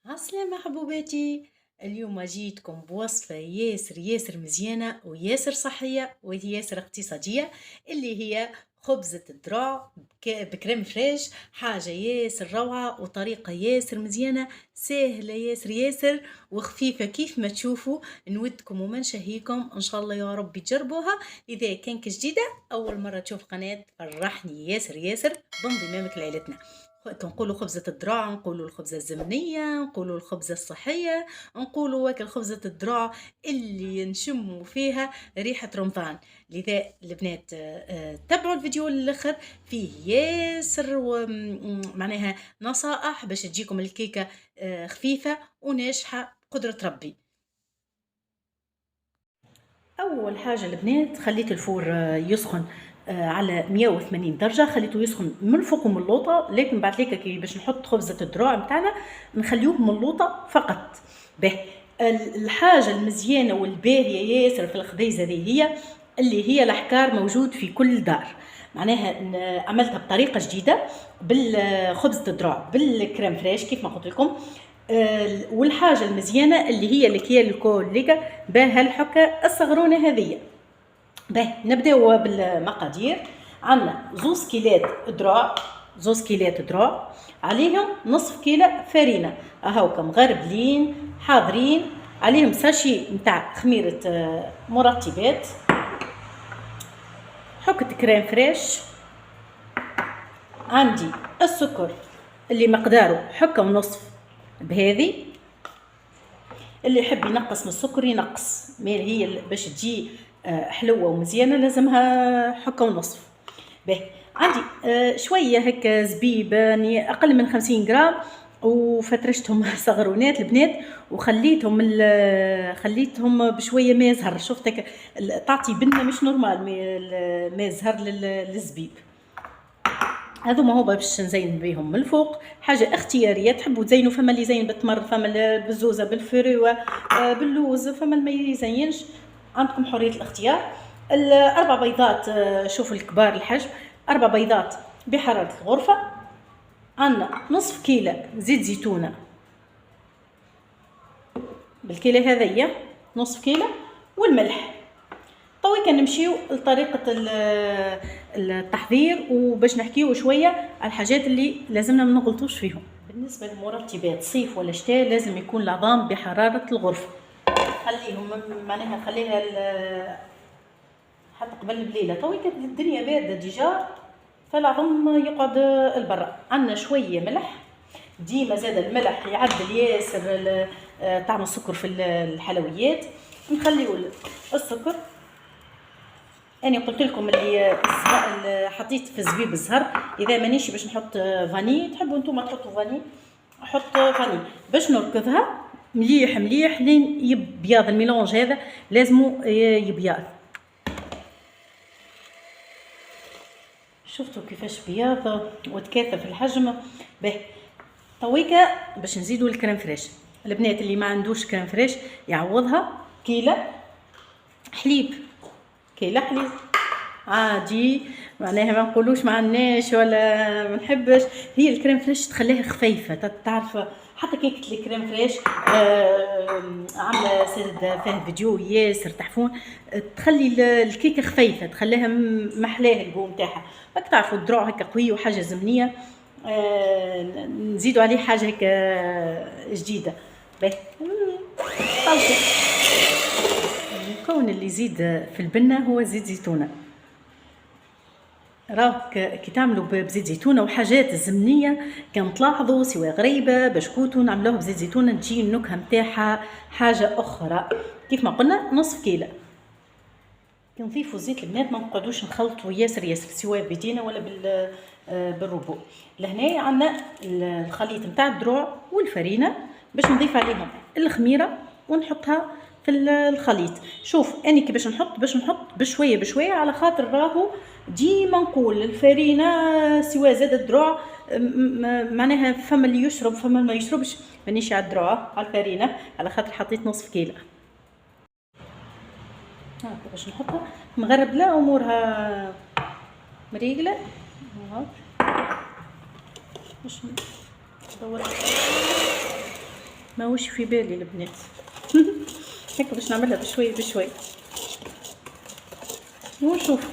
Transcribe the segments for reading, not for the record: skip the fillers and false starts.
عسلامة حبوباتي. اليوم جيتكم بوصفة ياسر مزيانة وياسر صحية وياسر اقتصادية، اللي هي خبزة الذراع بكريم فريش. حاجة ياسر روعة وطريقة ياسر مزيانة، سهلة ياسر وخفيفة كيف ما تشوفوا. نودكم وما نشهيكم ان شاء الله يا رب تجربوها. اذا كانك جديدة اول مرة تشوف القناة فرحني ياسر بانضمامك لعيلتنا. نقولوا خبزة الذراع، نقولوا الخبزة الزمنية، نقولوا الخبزة الصحية، نقولوا واكل خبزة الذراع اللي نشموا فيها ريحة رمضان. لذا البنات تابعوا الفيديو للآخر، فيه ياسر معناها نصائح باش تجيكم الكيكة خفيفة وناجحة بقدرة ربي. اول حاجه البنات خليت الفور يسخن على 180 درجه، خليته يسخن من فوق من اللوطه، لكن بعد ليك كي باش نحط خبزه الذراع نتاعنا نخليوه من اللوطه فقط. به الحاجه المزيانه والباهيه ياسر في الخبيزه هي اللي هي الحكار، موجود في كل دار. معناها عملتها بطريقه جديده بالخبزه الذراع بالكريم فريش كيف ما قلت لكم. والحاجه المزيانه اللي هي الكيال الكوليكا باه الحكه الصغرونه هذه. باه نبداو بالمقادير. عندنا زوز كيلات ذراع عليهم نصف كيلو فرينه اهاوكا مغربلين حاضرين، عليهم ساشي نتاع خميره مرطبات، حكة كريم فريش، عندي السكر اللي مقداره حكة ونصف بهذه، اللي يحب ينقص من السكر ينقص، مي هي باش تجي حلوه ومزيانه لازمها حكه ونصف. به عندي شويه هكا زبيب اقل من 50 غرام، وفترشتهم صغرونات البنات وخليتهم خليتهم بشويه ما يزهر، شفتك تعطي بنه مش نورمال ما يزهر للزبيب. هذوما هو باش نزين بيهم من الفوق، حاجه اختياريه، تحبوا تزينوا فما اللي يزين بالتمر، فما بالزوزه بالفروه باللوز، فما اللي ما يزينش، عندكم حريه الاختيار. الاربع بيضات شوفوا الكبار الحجم، اربع بيضات بحراره الغرفه. عندنا نصف كيلو زيت زيتونه بالكيلو هذيا نصف كيلو، والملح. طوي كنمشيو لطريقة التحضير وباش نحكيو شوية على الحاجات اللي لازمنا ما نغلطوش فيهم. بالنسبة للمرطبات صيف ولا شتاء لازم يكون العظام بحرارة الغرفة، خليهم معناها خليها حتى قبل بليلة. طوي كانت الدنيا باردة ديجا فالعظم يقعد البرا. عندنا شوية ملح، ديما زاد الملح يعدل ياسر طعم السكر في الحلويات. نخليو السكر، أنا قلت لكم اللي حطيت في زبيب الزهر، اذا مانيش باش نحط فاني، تحبوا نتوما تحطوا فاني احط فاني باش نركضها مليح لين يبيض الميلونج هذا، لازمو يبيض. شفتوا كيفاش بياض وتكاثر في الحجم. به طويكه باش نزيدوا الكريم فريش. البنات اللي ما عندوش كريم فريش يعوضها كيلو حليب، كيلو حليب عادي، معناها ما نقولوش ما عندناش ولا ما نحبش. هي الكريم فريش تخليها خفيفه، تعرف حتى كيكه الكريم فريش عامله سرد فيه فيديو ياسر تحفون، تخلي الكيكه خفيفه، تخليها محلاها الجو نتاعها. راك تعرفوا الذراع هكا قوي وحاجه زمنيه، نزيدوا عليه حاجه هكا جديده. باهي المكون اللي يزيد في البنه هو زيت زيتونه. راك كي تعملوا بزيت زيتونه وحاجات الزمنيه كان تلاحظوا سواء غريبه بشكوتو نعملوه بزيت زيتونه تجي النكهه نتاعها حاجه اخرى. كيف ما قلنا نصف كيلو. كي نضيفوا زيت البنات ما نقعدوش نخلطوا ياسر سواء بيدينا ولا بالروبو. لهنا عندنا الخليط نتاع الذروع والفرينه باش نضيف عليهم الخميره ونحطها في الخليط. شوف اني كي باش نحط بشويه على خاطر راهو ديما نقول الفرينه سواء زاد الذروع معناها فما اللي يشرب فما ما يشربش، مانيش على الذروع على الفرينه على خاطر حطيت نصف كيلو. هاكا باش نحطها مغربله امورها مريقله. هاك باش ندور ماهوش في بالي البنات. هيك باش نعملها بشوي بشوي ونشوف.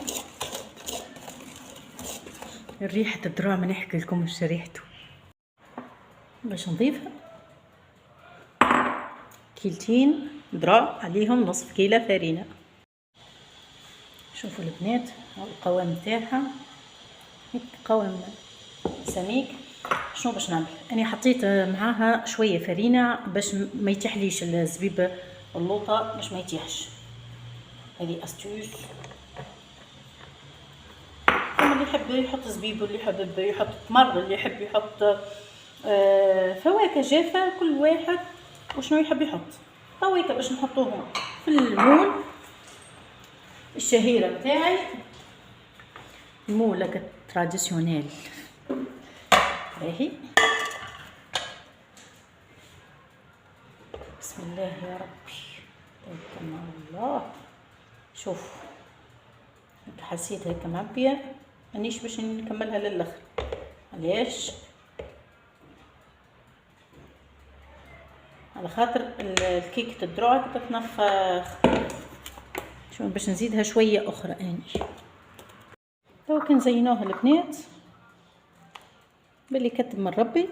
ريحة الذراع ما نحكي لكم ايش ريحته. باش نضيفها كيلتين ذراع عليهم نصف كيلة فرينة. شوفوا البنات القوام تاعها هيك قوام سميك. شنو باش نعمل؟ انا حطيت معاها شويه فرينه باش ما يتيحليش الزبيب اللوطه، باش ما يتيحش. هذه استوس. اللي يحب يحط زبيب، واللي يحب يحط تمر، اللي يحب يحط فواكه جافه، كل واحد وشنو يحب يحط. هاويك باش نحطوهم في المول الشهيره بتاعي، المول تراديسيونيل. راهي بسم الله يا ربي توكلنا على الله. شوف هيك حسيت هيك معبيه، مانيش باش نكملها للاخر. علاش؟ على خاطر الكيكه الذراع تتنفخ. شو باش نزيدها شويه اخرى اني. تو كي نزينوها البنات باللي كتب من ربي،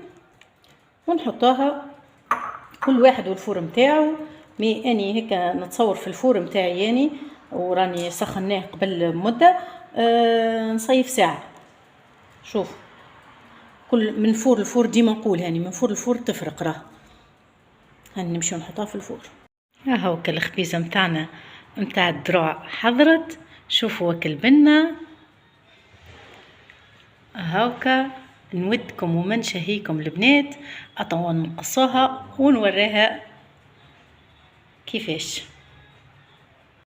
ونحطوها كل واحد والفور نتاعو. مي اني هيك نتصور في الفور نتاعي يعني، وراني سخناه قبل مده نصيف ساعه. شوف كل من فور الفور ديما نقول هاني من فور الفور تفرق. راه هاني نمشيو نحطوها في الفور. ها هو الخبيزه نتاعنا نتاع الذراع حضرت. شوفوا وكل بنا هاوكا. نودكم ومن شهيكم البنات اطول نقصوها ونوريها كيفاش.